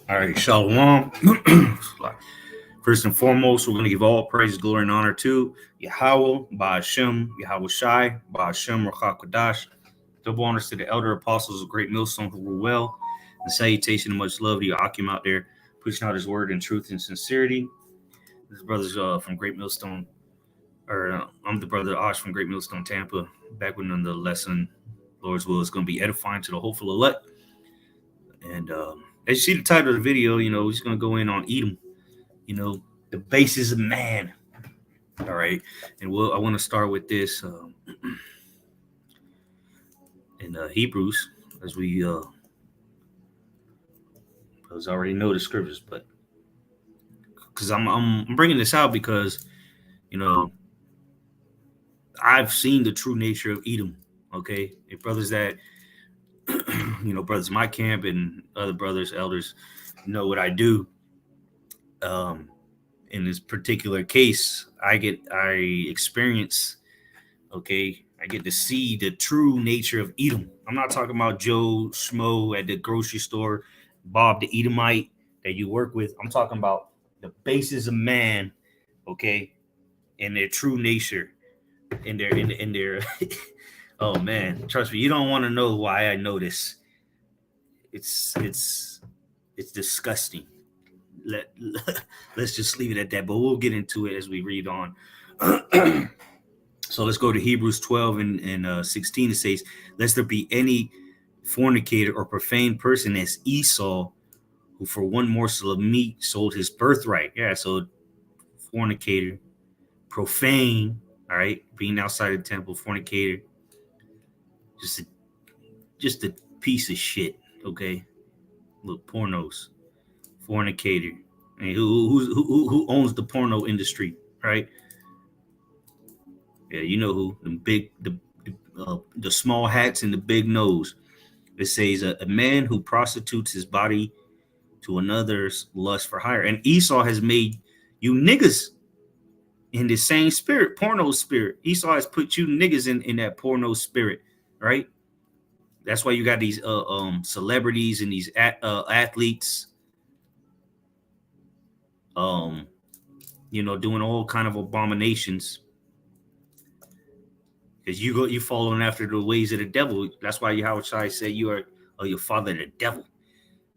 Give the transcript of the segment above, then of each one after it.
All right, Shalom. First and foremost, we're going to give all praise, glory, and honor to Yahweh, Ba'ashem, Yahweh Shai, Ba'ashem, Rachakodash. Double honors to the elder apostles of Great Millstone who rule well. And salutation and much love to your Akim out there, pushing out his word in truth and sincerity. This brother's from Great Millstone, I'm the brother Osh from Great Millstone, Tampa. Back with another lesson. Lord's will is going to be edifying to the hopeful elect. And as you see the title of the video, we're just going to go in on Edom, the basis of man. All right. And I want to start with this in Hebrews, as we already know the scriptures, but because I'm bringing this out because, I've seen the true nature of Edom. Okay. If brothers that, brothers in my camp and other brothers, elders, know what I do. In this particular case, I experience, I get to see the true nature of Edom. I'm not talking about Joe Schmo at the grocery store, Bob the Edomite that you work with. I'm talking about the basis of man, and their true nature, in their oh man, trust me, you don't want to know why I know this. It's disgusting. Let's just leave it at that, but we'll get into it as we read on. So let's go to Hebrews 12 and 16. It says, lest there be any fornicator or profane person as Esau, who for one morsel of meat sold his birthright. Yeah, so fornicator, profane, all right, being outside the temple, fornicator, just a piece of shit, okay? Look, pornos, fornicator. I mean, who owns the porno industry, right? Yeah, you know who. The small hats and the big nose. It says a man who prostitutes his body to another's lust for hire. And Esau has made you niggas in the same spirit, porno spirit. Esau has put you niggas in that porno spirit, right? That's why you got these celebrities and these athletes, doing all kind of abominations. Because you following after the ways of the devil. That's why Yahweh Shai said you are your father the devil.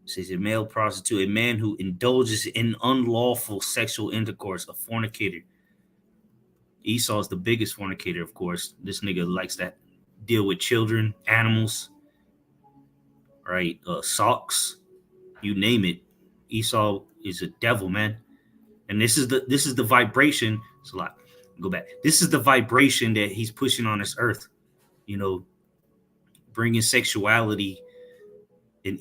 It says a male prostitute, a man who indulges in unlawful sexual intercourse, a fornicator. Esau is the biggest fornicator, of course. This nigga likes that deal with children, animals, right? Socks, you name it. Esau is a devil, man. And this is the vibration. It's a lot. Go back. This is the vibration that he's pushing on this earth, bringing sexuality and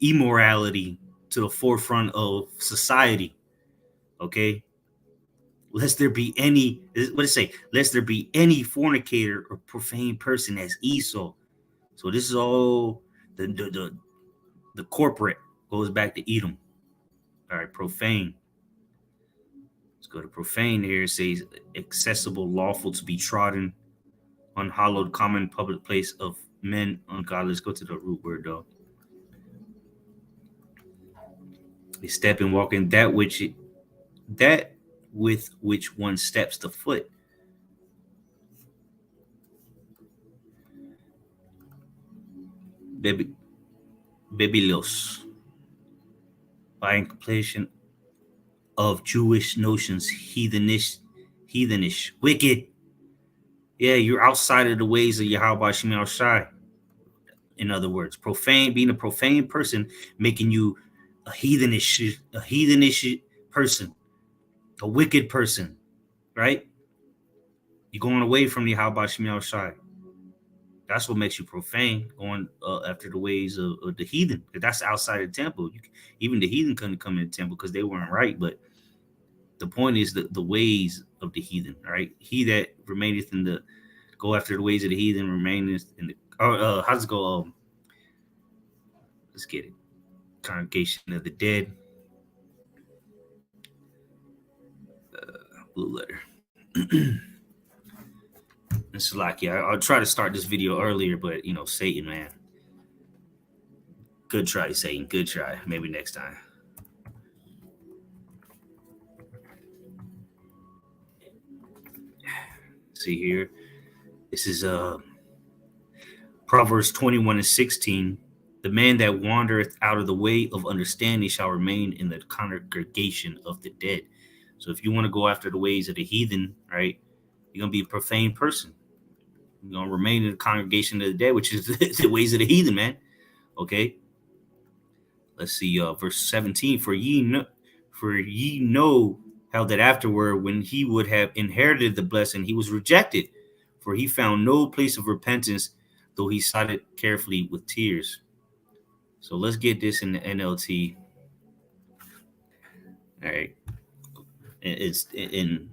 immorality to the forefront of society. Okay. Lest there be any, what does it say? Lest there be any fornicator or profane person as Esau. So this is all the corporate goes back to Edom. All right, profane. Let's go to profane here. It says accessible, lawful to be trodden, unhallowed, common public place of men ungodly. Let's go to the root word though. They step and walk in that with which one steps the foot. Bebilos. By inculcation of Jewish notions, heathenish, wicked. Yeah, you're outside of the ways of Yahweh Shemel Shai. In other words, being a profane person, making you a heathenish person, a wicked person, right? You're going away from the Yahweh Shemel Shai. That's what makes you profane, going after the ways of the heathen. That's outside the temple. Even the heathen couldn't come in the temple because they weren't right. But the point is the ways of the heathen, right? He that remaineth go after the ways of the heathen remaineth in the. How's it go? Let's get it. Congregation of the dead. Blue letter. It's like, I'll try to start this video earlier, but Satan, man. Good try, Satan. Good try. Maybe next time. See here. This is Proverbs 21:16. The man that wandereth out of the way of understanding shall remain in the congregation of the dead. So if you want to go after the ways of the heathen, right, you're gonna be a profane person. You're gonna remain in the congregation of the dead, which is the ways of the heathen, man. Okay. Let's see, verse 17. For ye know how that afterward, when he would have inherited the blessing, he was rejected, for he found no place of repentance, though he sought it carefully with tears. So let's get this in the NLT. All right. It's in,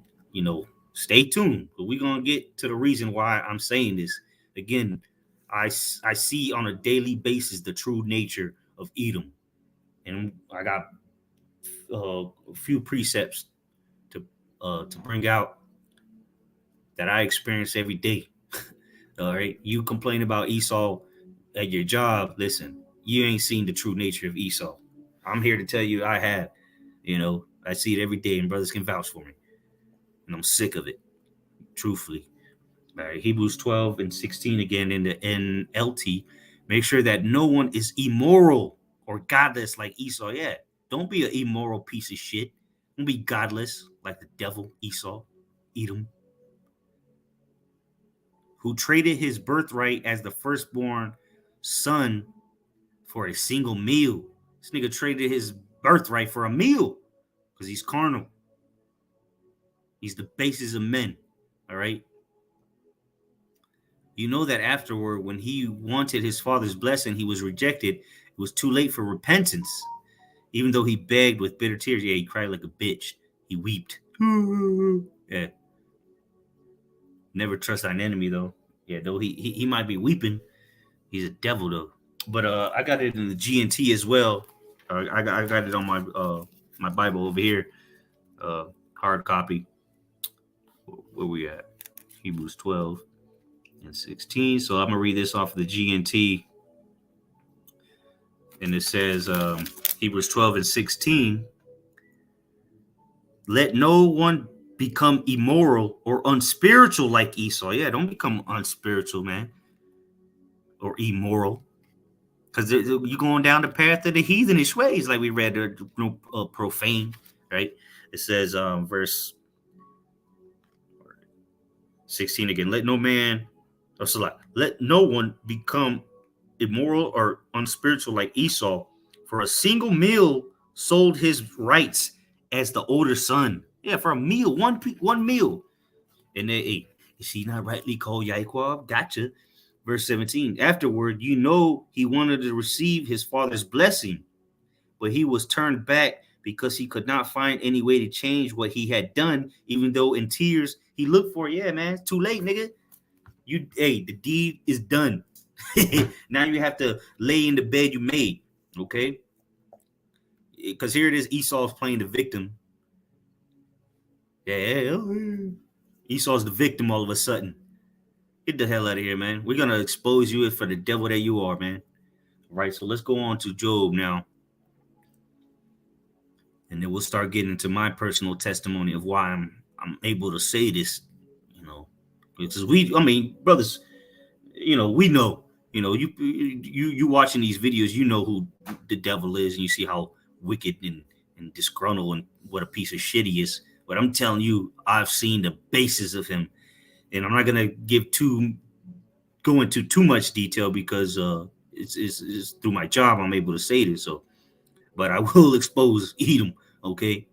stay tuned, but we're going to get to the reason why I'm saying this. Again, I see on a daily basis the true nature of Edom. And I got a few precepts to bring out that I experience every day. All right. You complain about Esau at your job. Listen, you ain't seen the true nature of Esau. I'm here to tell you I have. I see it every day, and brothers can vouch for me. And I'm sick of it, truthfully. All right, Hebrews 12:16 again in the NLT. Make sure that no one is immoral or godless like Esau. Yeah, don't be an immoral piece of shit. Don't be godless like the devil, Esau, Edom, who traded his birthright as the firstborn son for a single meal. This nigga traded his birthright for a meal because he's carnal. He's the basis of men. All right. You know that afterward, when he wanted his father's blessing, he was rejected. It was too late for repentance. Even though he begged with bitter tears, yeah, he cried like a bitch. He wept. Yeah. Never trust thine enemy, though. Yeah, though he might be weeping, he's a devil, though. But I got it in the GNT as well. I got it on my Bible over here, hard copy. Where we at? Hebrews 12:16. So I'm gonna read this off of the GNT, and it says Hebrews 12:16. Let no one become immoral or unspiritual like Esau. Yeah, don't become unspiritual, man, or immoral, because you're going down the path of the heathenish ways, like we read, profane, right? It says, verse 16 again. Let no one become immoral or unspiritual like Esau. For a single meal sold his rights as the older son. Yeah, for a meal, one meal. And then, hey, is he not rightly called Yaquab? Gotcha. Verse 17. Afterward, he wanted to receive his father's blessing, but he was turned back because he could not find any way to change what he had done, even though in tears he looked for it. Yeah, man, it's too late, nigga. The deed is done. Now you have to lay in the bed you made, okay? Because here it is, Esau's playing the victim. Yeah, Esau's the victim all of a sudden. Get the hell out of here, man. We're going to expose you for the devil that you are, man. All right, so let's go on to Job now. And then we'll start getting into my personal testimony of why I'm able to say this, because brothers, we know, you watching these videos, you know who the devil is, and you see how wicked and disgruntled and what a piece of shit he is. But I'm telling you, I've seen the basis of him, and I'm not gonna go into too much detail because it's through my job I'm able to say this. So, but I will expose Edom. Okay,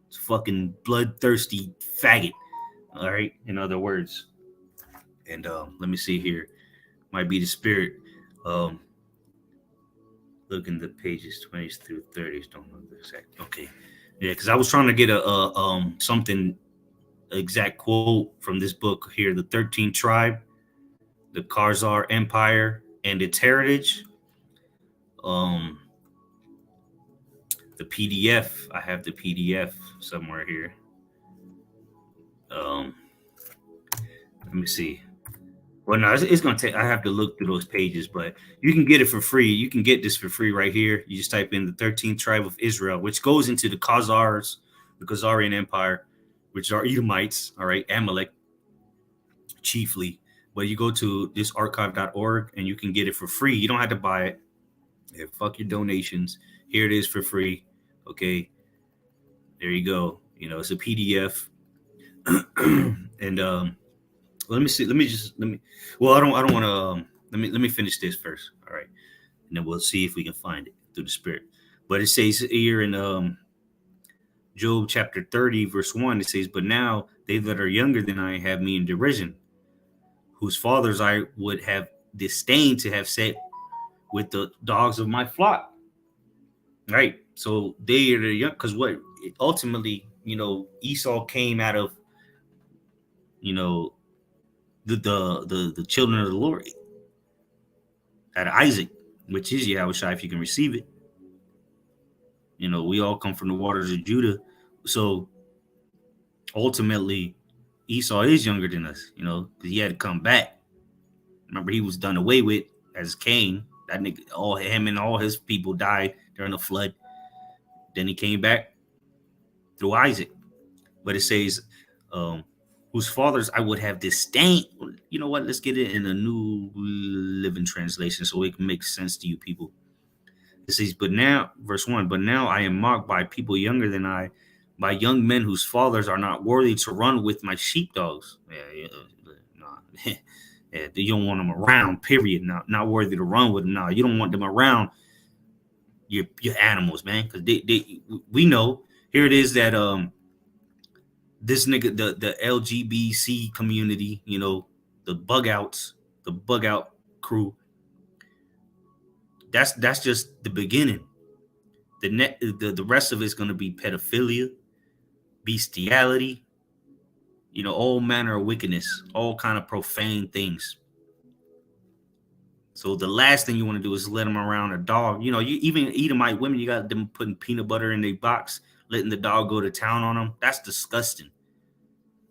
it's fucking bloodthirsty faggot. All right, in other words. And let me see here. Might be the spirit. Look in the pages 20s through 30s. Don't know the exact. Okay, yeah, because I was trying to get a something exact quote from this book here, the 13th Tribe, the Khazar Empire and its heritage. The PDF. I have the PDF somewhere here. Let me see. Well, no, it's gonna take. I have to look through those pages, but you can get it for free. You can get this for free right here. You just type in the 13th tribe of Israel, which goes into the Khazars, the Khazarian Empire, which are Edomites. All right, Amalek chiefly. But you go to this archive.org and you can get it for free. You don't have to buy it. Yeah, fuck your donations. Here it is for free. Okay, there you go. You know, it's a PDF. And let me see. Let me. Well, I don't want to. Let me finish this first. All right, and then we'll see if we can find it through the Spirit. But it says here in Job chapter 30, verse 1, it says, "But now they that are younger than I have me in derision, whose fathers I would have disdained to have set with the dogs of my flock." Right. So they are the young, because what ultimately, you know, Esau came out of, you know, the children of the Lord, out of Isaac, which is Yahushua, if you can receive it. You know, we all come from the waters of Judah. So ultimately, Esau is younger than us, you know, because he had to come back. Remember, he was done away with as Cain. That nigga, all him and all his people died during the flood. Then he came back through Isaac. But it says, whose fathers I would have disdained. You know what? Let's get it in a New Living Translation so it can make sense to you people. It says, but now, verse 1, but now I am mocked by people younger than I, by young men whose fathers are not worthy to run with my sheepdogs. Yeah, yeah, you don't want them around, period. Not worthy to run with them. No, you don't want them around your animals, man. Because we know, here it is that this nigga, the LGBT community, you know, the bug out crew, that's just the beginning. The rest of it's gonna be pedophilia, bestiality, you know, all manner of wickedness, all kind of profane things. So the last thing you want to do is let them around a dog. You know, you even Edomite women, you got them putting peanut butter in their box, letting the dog go to town on them. That's disgusting.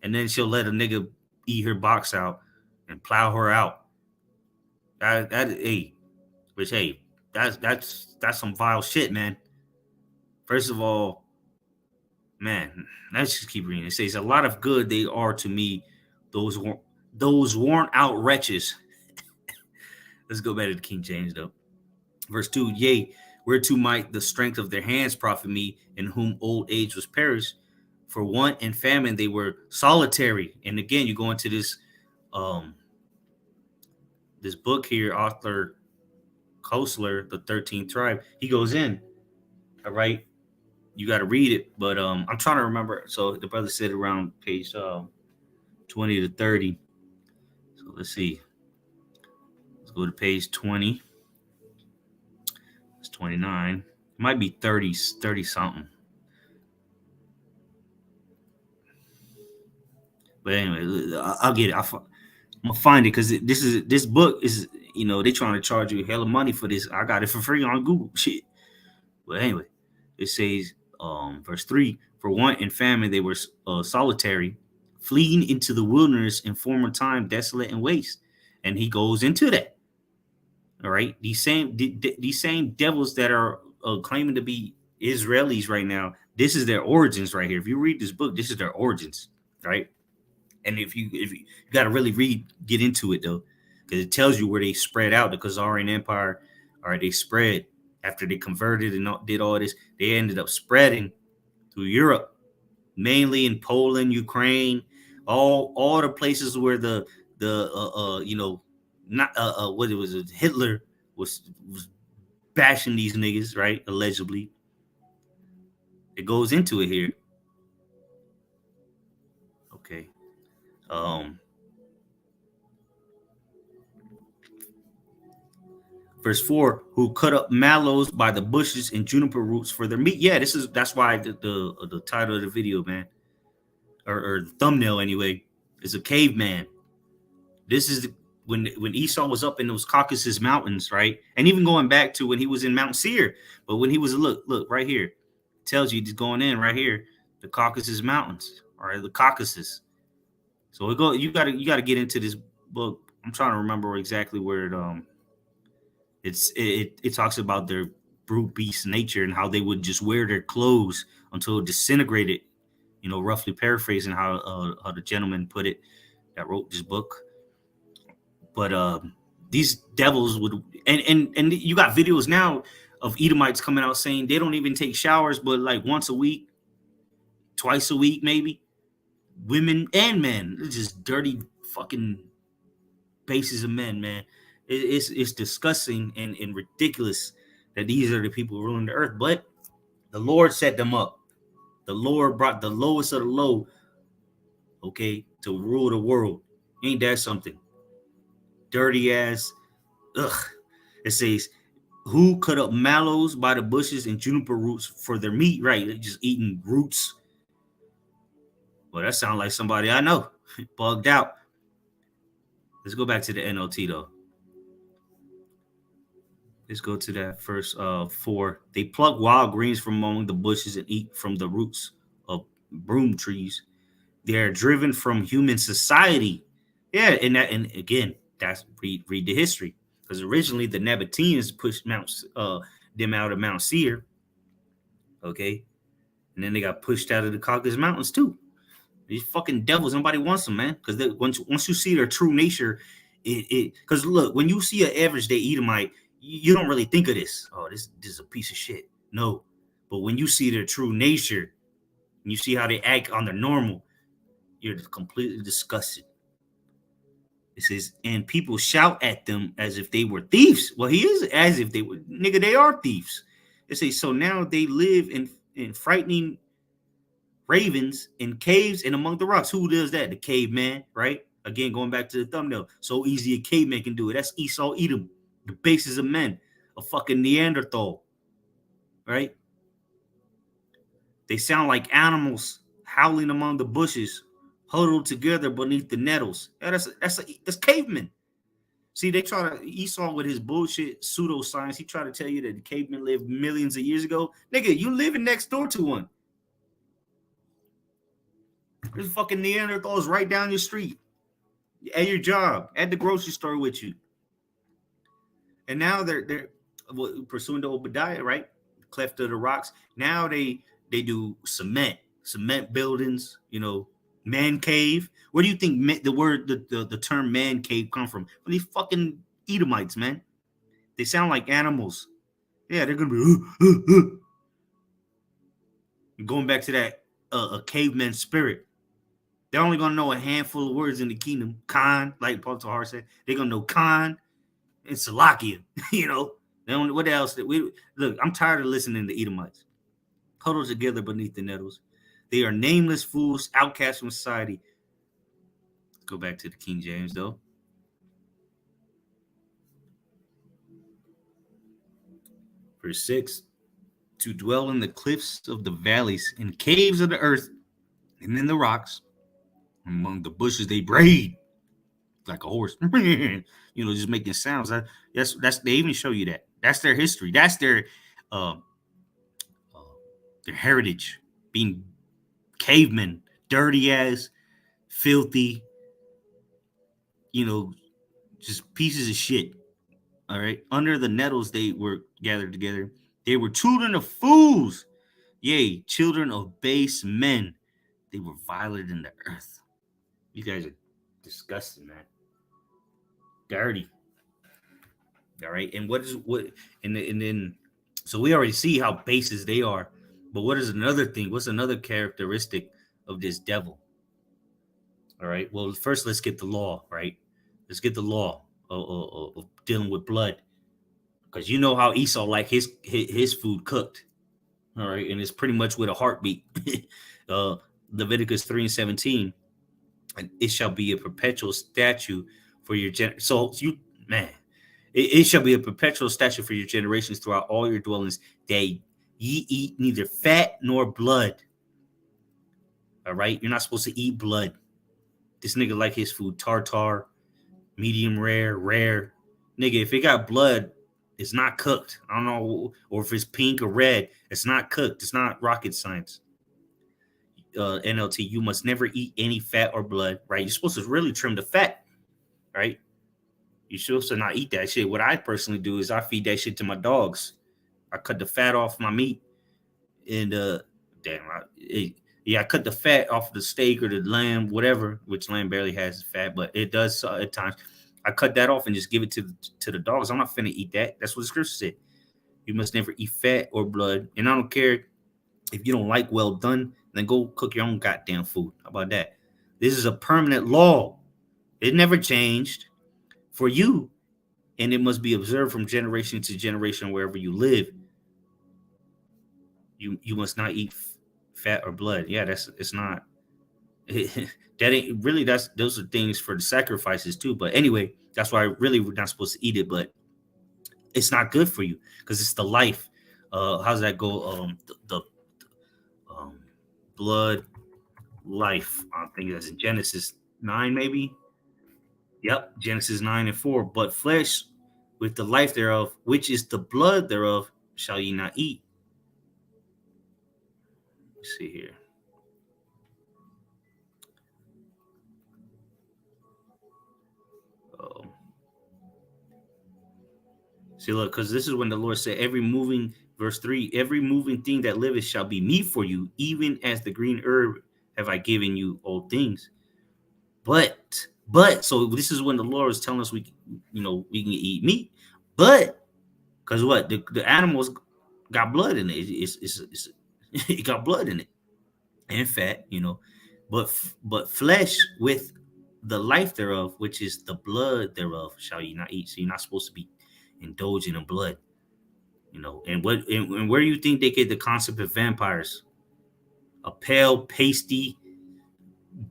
And then she'll let a nigga eat her box out and plow her out. Hey, which hey, that's some vile shit, man. First of all, man, let's just keep reading. It says, "A lot of good they are to me, those worn out wretches." Let's go back to the King James though. Verse 2, yea, whereto might the strength of their hands profit me, in whom old age was perished? For want and famine they were solitary. And again, you go into this this book here, author Kosler, the 13th tribe. He goes in, all right. You got to read it, but I'm trying to remember. So the brother said around page 20 to 30. So let's see. Let's go to page 20. It's 29. It might be 30 something. But anyway, I'll get it. I'm gonna find it because this book is, you know, they trying to charge you a hell of money for this. I got it for free on Google. Shit. But anyway, it says, verse 3, for want and famine they were solitary, fleeing into the wilderness in former time, desolate and waste. And he goes into that. All right, these same devils that are claiming to be Israelis right now, this is their origins right here. If you read this book, this is their origins, right? And if you got to really get into it though, because it tells you where they spread out. The Khazarian Empire, all right, they spread after they converted and did all this. They ended up spreading through Europe, mainly in Poland, Ukraine, all the places where the you know, not what it was, Hitler was bashing these niggas, right? Allegedly, it goes into it here. Okay. Verse 4, who cut up mallows by the bushes and juniper roots for their meat. Yeah, that's why the title of the video, man, or the thumbnail anyway, is a caveman. This is when Esau was up in those Caucasus Mountains, right? And even going back to when he was in Mount Seir, but when he was look right here, it tells you he's going in right here, the Caucasus Mountains, or the Caucasus. So you got to get into this book I'm trying to remember exactly where it talks about their brute beast nature and how they would just wear their clothes until it disintegrated. Roughly paraphrasing how the gentleman put it that wrote this book. But these devils would, and you got videos now of Edomites coming out saying they don't even take showers, but like once a week, twice a week, maybe. Women and men, it's just dirty fucking bases of men, man. It's disgusting and ridiculous that these are the people ruling the earth. But the Lord set them up. The Lord brought the lowest of the low, okay, to rule the world. Ain't that something? Dirty ass. Ugh. It says, who cut up mallows by the bushes and juniper roots for their meat? Right, they're just eating roots. Well, that sounds like somebody I know. Bugged out. Let's go back to the NLT though. Let's go to that first four. They pluck wild greens from among the bushes and eat from the roots of broom trees. They are driven from human society. Yeah, and again, that's read the history. Because originally the Nabateans pushed them out of Mount Seir, okay, and then they got pushed out of the Caucasus Mountains too. These fucking devils, nobody wants them, man. Because once you see their true nature, because look, when you see an average day Edomite, you don't really think of this. Oh, this is a piece of shit. No, but when you see their true nature, and you see how they act on their normal, you're completely disgusted. It says, and people shout at them as if they were thieves. Well, he is as if they were, nigga, they are thieves. It says, so now they live in frightening ravens in caves and among the rocks. Who does that? The caveman, right? Again, going back to the thumbnail. So easy a caveman can do it. That's Esau Edom, the basis of men, a fucking Neanderthal, right? They sound like animals howling among the bushes, huddled together beneath the nettles. Yeah, that's cavemen. See, they try to Esau with his bullshit pseudoscience. He tried to tell you that the cavemen lived millions of years ago. Nigga, you living next door to one. There's fucking Neanderthals right down your street, at your job, at the grocery store with you. And now they're pursuing the Obadiah, right? Cleft of the rocks. Now they do cement buildings, man cave. Where do you think the term man cave come from? Well, these fucking Edomites, man. They sound like animals. Yeah, they're gonna be going back to that a caveman spirit. They're only gonna know a handful of words in the kingdom. Khan, like Paul Tahar said, they're gonna know Khan and Salakia. They only what else? Look, I'm tired of listening to Edomites. Huddled together beneath the nettles. They are nameless fools, outcasts from society. Go back to the King James, though. Verse 6. To dwell in the cliffs of the valleys, in caves of the earth, and in the rocks, among the bushes they braid like a horse. Just making sounds. That's they even show you that. That's their history. That's uh, their heritage. Being cavemen, dirty ass, filthy, just pieces of shit. All right. Under the nettles they were gathered together. They were children of fools. Yea, children of base men. They were violent in the earth. You guys are disgusting, man. Dirty. All right. And then so we already see how bases they are. But what is another thing? What's another characteristic of this devil? All right. Well, first let's get the law, right? Let's get the law of dealing with blood. Because you know how Esau like his food cooked. All right. And it's pretty much with a heartbeat. Leviticus 3:17. And it shall be a perpetual statute for your so you man. It shall be a perpetual statute for your generations throughout all your dwellings, that ye eat neither fat nor blood. All right. You're not supposed to eat blood. This nigga like his food tartar, medium rare. Nigga, if it got blood, it's not cooked. I don't know, or if it's pink or red, it's not cooked. It's not rocket science. NLT, you must never eat any fat or blood, right? You're supposed to really trim the fat, right? You should also not eat that shit. What I personally do is I feed that shit to my dogs. I cut the fat off my meat and damn, yeah, I cut the fat off the steak or the lamb, whatever. Which lamb barely has fat, but it does at times. I cut that off and just give it to the dogs. I'm not finna eat that. That's what the scripture said. You must never eat fat or blood. And I don't care if you don't like well done, then go cook your own goddamn food. How about that? This is a permanent law. It never changed for you, and it must be observed from generation to generation wherever you live. You must not eat fat or blood. Yeah, that's it's not that ain't really that's those are things for the sacrifices too. But anyway, that's why really we're not supposed to eat it, but it's not good for you because it's the life. How's that go? The blood life. I think that's in Genesis 9, maybe. Yep, Genesis 9:4. But flesh with the life thereof, which is the blood thereof, shall ye not eat. Let's see here. Oh. See, look, because this is when the Lord said, every moving, verse 3, every moving thing that liveth shall be meat for you, even as the green herb have I given you all things. So this is when the Lord is telling us we can eat meat, but because what the animals got blood in it, it got blood in it and fat, but flesh with the life thereof, which is the blood thereof, shall you not eat. So you're not supposed to be indulging in blood, and where do you think they get the concept of vampires? A pale, pasty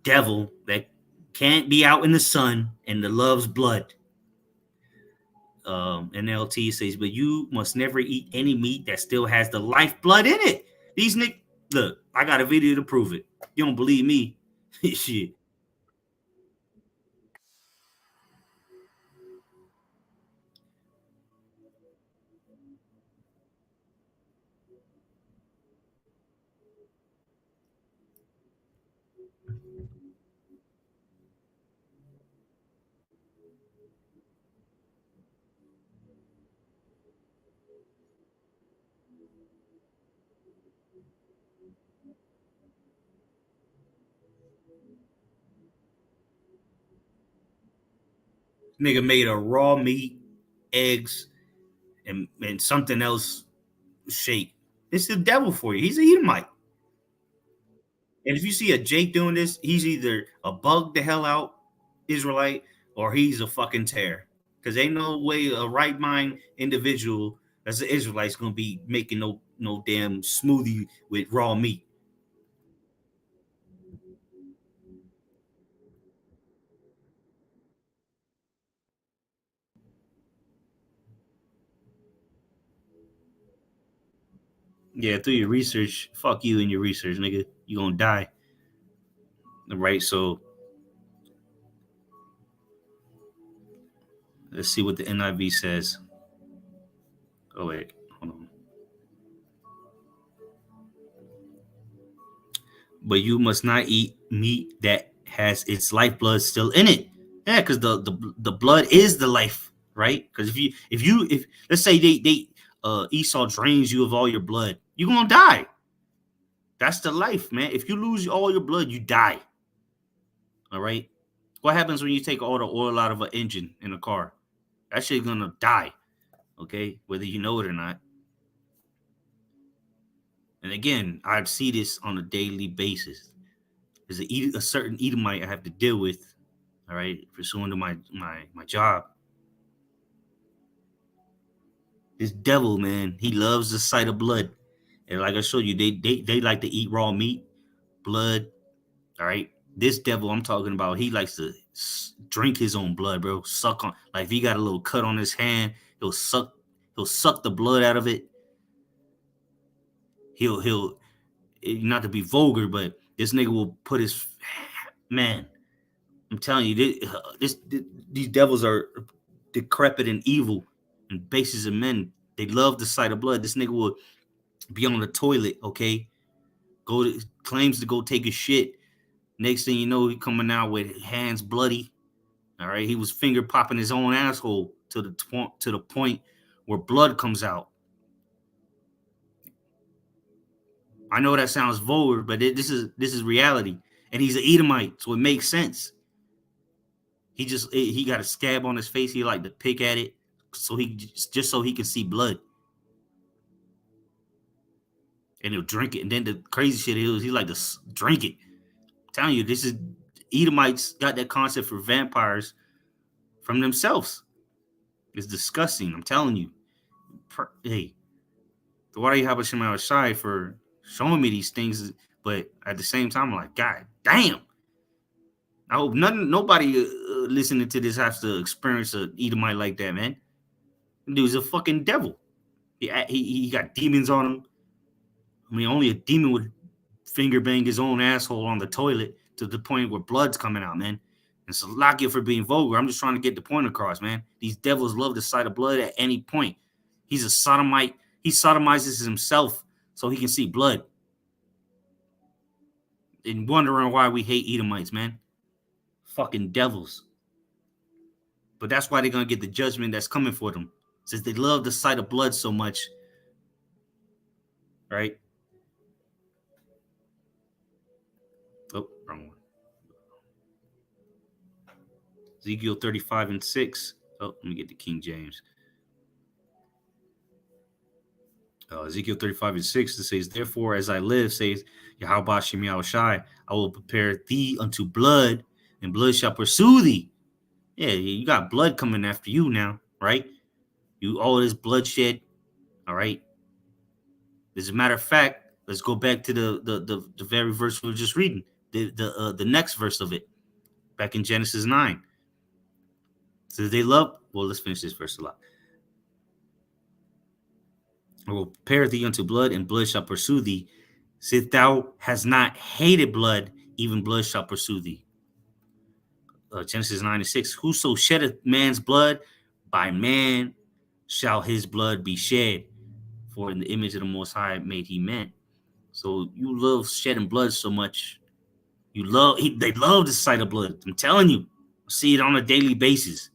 devil that can't be out in the sun and that loves blood. NLT says, but you must never eat any meat that still has the lifeblood in it. These Nick, look, I got a video to prove it. You don't believe me? Shit. Nigga made a raw meat, eggs, and something else shake. It's the devil for you. He's a Edomite. And if you see a Jake doing this, he's either a bug the hell out Israelite or he's a fucking tear. Because ain't no way a right mind individual that's an Israelite's gonna be making no damn smoothie with raw meat. Yeah, through your research, fuck you and your research, nigga. You gonna die. Right? So let's see what the NIV says. Oh wait, hold on. But you must not eat meat that has its lifeblood still in it. Yeah, because the blood is the life, right? Because if let's say they Esau drains you of all your blood, you're gonna die. That's the life, man. If you lose all your blood, you die. All right. What happens when you take all the oil out of an engine in a car? That shit's gonna die. Okay, whether you know it or not. And again, I see this on a daily basis. There's a certain Edomite I have to deal with. All right, pursuing to my job. This devil, man, he loves the sight of blood. And like I showed you, they like to eat raw meat, blood. All right. This devil I'm talking about, he likes to drink his own blood, bro. Suck on, like if he got a little cut on his hand, he'll suck the blood out of it. He'll not to be vulgar, but this nigga will put his man. I'm telling you, these devils are decrepit and evil and bases of men. They love the sight of blood. This nigga will be on the toilet, okay? Claims to go take a shit. Next thing you know, he coming out with hands bloody. All right, he was finger popping his own asshole to the point where blood comes out. I know that sounds vulgar, but this is reality. And he's an Edomite, so it makes sense. He got a scab on his face. He like to pick at it, so he can see blood, and he'll drink it. And then the crazy shit is he like to drink it. I'm telling you, this is Edomites got that concept for vampires from themselves. It's disgusting. I'm telling you. Hey, the Water Habashim outside for showing me these things, but at the same time, I'm like, God damn. I hope nobody listening to this has to experience a Edomite like that, man. Dude's a fucking devil. He got demons on him. I mean, only a demon would finger bang his own asshole on the toilet to the point where blood's coming out, man. And so lock you for being vulgar. I'm just trying to get the point across, man. These devils love the sight of blood at any point. He's a sodomite. He sodomizes himself so he can see blood. And wondering why we hate Edomites, man. Fucking devils. But that's why they're going to get the judgment that's coming for them. Since they love the sight of blood so much. Right? Oh, wrong one. Ezekiel 35:6. Oh, let me get the King James. Ezekiel 35:6, it says, therefore, as I live, says Yahweh Shem Yahushai, I will prepare thee unto blood, and blood shall pursue thee. Yeah, you got blood coming after you now, right? You all this bloodshed, all right? As a matter of fact, let's go back to the very verse we were just reading, the next verse of it, back in Genesis 9. So they love, well, let's finish this verse a lot. I will prepare thee unto blood, and blood shall pursue thee. Since thou hast not hated blood, even blood shall pursue thee. Genesis 9:6. Whoso sheddeth man's blood, by man shall his blood be shed. For in the image of the Most High made he man. So you love shedding blood so much. They love the sight of blood. I'm telling you, I see it on a daily basis.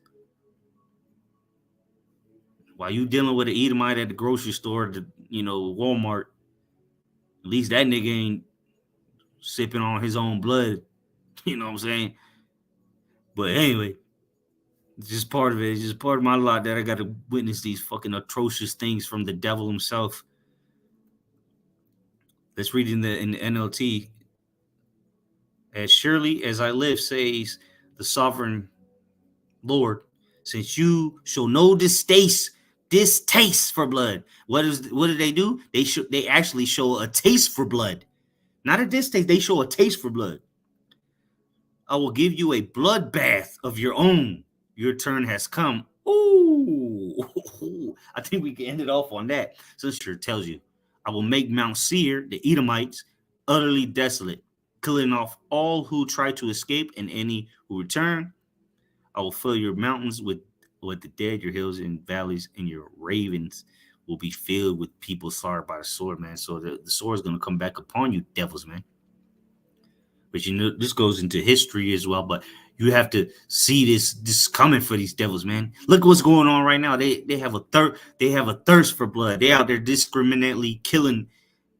While you dealing with an Edomite at the grocery store, Walmart, at least that nigga ain't sipping on his own blood. You know what I'm saying? But anyway, it's just part of it. It's just part of my lot that I got to witness these fucking atrocious things from the devil himself. Let's read in the NLT. As surely as I live, says the sovereign Lord, since you show no distaste for blood. What do they do? They actually show a taste for blood. Not a distaste, they show a taste for blood. I will give you a bloodbath of your own. Your turn has come. Ooh, I think we can end it off on that. So sure tells you, I will make Mount Seir, the Edomites, utterly desolate, killing off all who try to escape and any who return. I will fill your mountains with the dead, your hills and valleys, and your ravens will be filled with people slaughtered by the sword, man. So the sword is going to come back upon you, devils, man. But this goes into history as well. But you have to see this coming for these devils, man. Look what's going on right now. They have a thirst for blood. They out there discriminately killing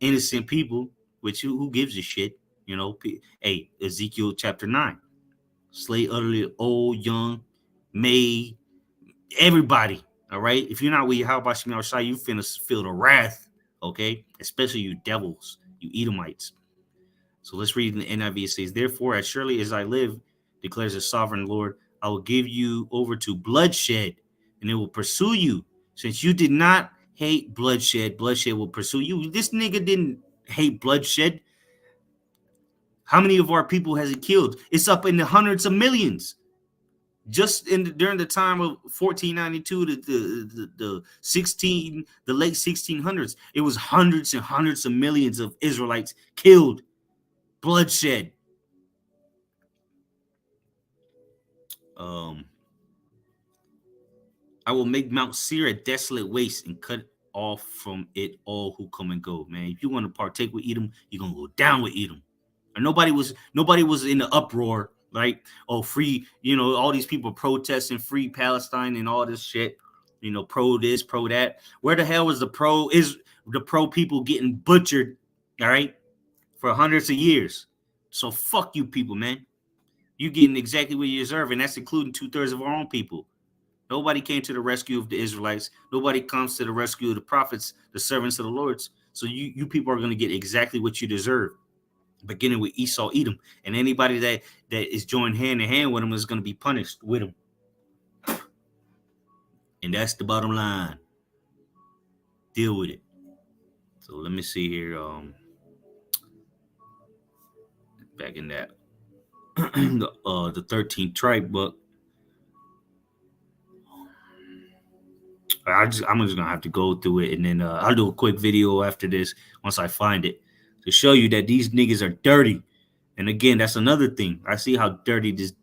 innocent people. Which who gives a shit? Hey, Ezekiel chapter 9. Slay utterly old, young, maid, everybody. All right. If you're not with Yahweh Shem Yahushai, you finna feel the wrath. Okay, especially you devils, you Edomites. So let's read in the NIV. It says, therefore, as surely as I live, declares the sovereign Lord, I will give you over to bloodshed, and it will pursue you. Since you did not hate bloodshed, bloodshed will pursue you. This nigga didn't hate bloodshed. How many of our people has it killed? It's up in the hundreds of millions. Just during the time of 1492 to the late 1600s, it was hundreds and hundreds of millions of Israelites killed. Bloodshed. I will make Mount Seir a desolate waste and cut off from it all who come and go. Man, if you want to partake with Edom, you're gonna go down with Edom. And nobody was in the uproar right? Oh, free, all these people protesting free Palestine and all this shit, pro this, pro that. Where the hell was the pro people getting butchered, all right, for hundreds of years? So fuck you people, man. You getting exactly what you deserve, and that's including 2/3 of our own people. Nobody came to the rescue of the Israelites. Nobody comes to the rescue of the prophets, the servants of the Lords. So you people are going to get exactly what you deserve, beginning with Esau, Edom, and anybody that is joined hand in hand with them is going to be punished with them. And that's the bottom line. Deal with it. So let me see here. Back in that the 13th tribe book. I'm just gonna have to go through it, and then I'll do a quick video after this once I find it to show you that these niggas are dirty. And again, that's another thing. I see how dirty these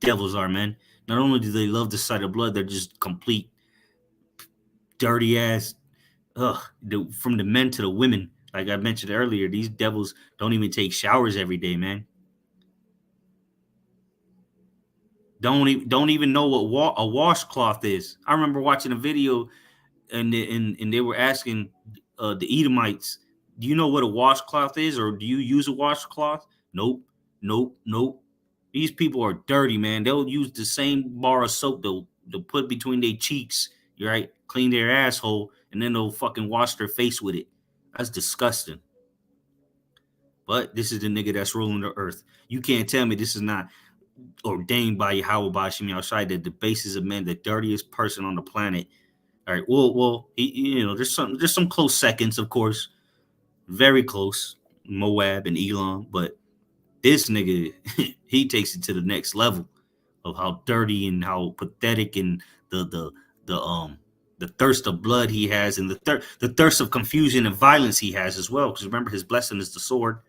devils are, man. Not only do they love the sight of blood, they're just complete dirty ass. From the men to the women. Like I mentioned earlier, these devils don't even take showers every day, man. Don't even know what a washcloth is. I remember watching a video, and they were asking the Edomites, "Do you know what a washcloth is, or do you use a washcloth?" Nope, nope, nope. These people are dirty, man. They'll use the same bar of soap they'll put between their cheeks, right? Clean their asshole, and then they'll fucking wash their face with it. That's disgusting. But this is the nigga that's ruling the earth. You can't tell me this is not ordained by Yahweh Bashim outside that the basis of man, the dirtiest person on the planet. All right. Well, there's some close seconds, of course, very close, Moab and Elam, but this nigga, he takes it to the next level of how dirty and how pathetic and the thirst of blood he has, and the thirst of confusion and violence he has as well. Because remember, his blessing is the sword.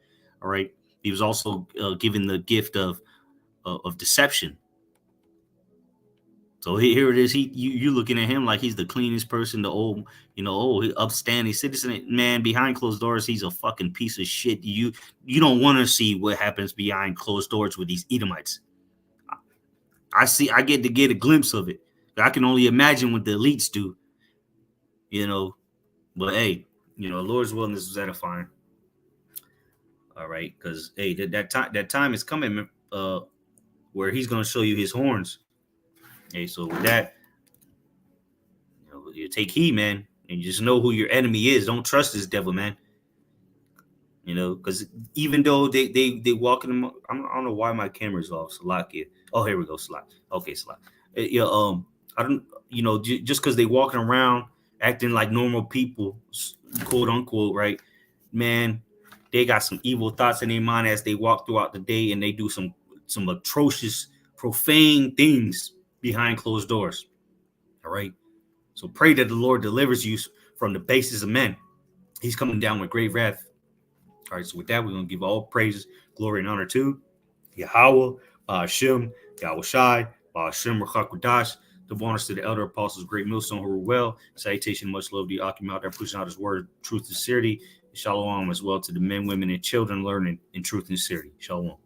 All right. He was also given the gift of deception. So here it is. You looking at him like he's the cleanest person, the old, upstanding citizen. Man, behind closed doors, he's a fucking piece of shit. You don't want to see what happens behind closed doors with these Edomites. I get to get a glimpse of it. I can only imagine what the elites do. But hey, Lord's willingness is edifying. All right, because hey, that time is coming where he's gonna show you his horns. Hey, so with that, you take heed, man, and you just know who your enemy is. Don't trust this devil, man. Because even though they walk in, I don't know why my camera's off. Salakia. Oh, here we go, Salak. Okay, Salak. Yeah, I don't, just because they walking around acting like normal people, quote unquote, right, man. They got some evil thoughts in their mind as they walk throughout the day, and they do some atrocious, profane things behind closed doors. All right. So pray that the Lord delivers you from the bases of men. He's coming down with great wrath. All right. So with that, we're going to give all praises, glory, and honor to Yahweh, Hashem, Yahweh Shai, Hashem, Rachakudash. The bonus to the elder apostles, great millstone who were well. Salutation, much love to you, Akim out there pushing out his word, truth, and sincerity. Shalom as well to the men, women, and children learning in truth and sincerity. Shalom.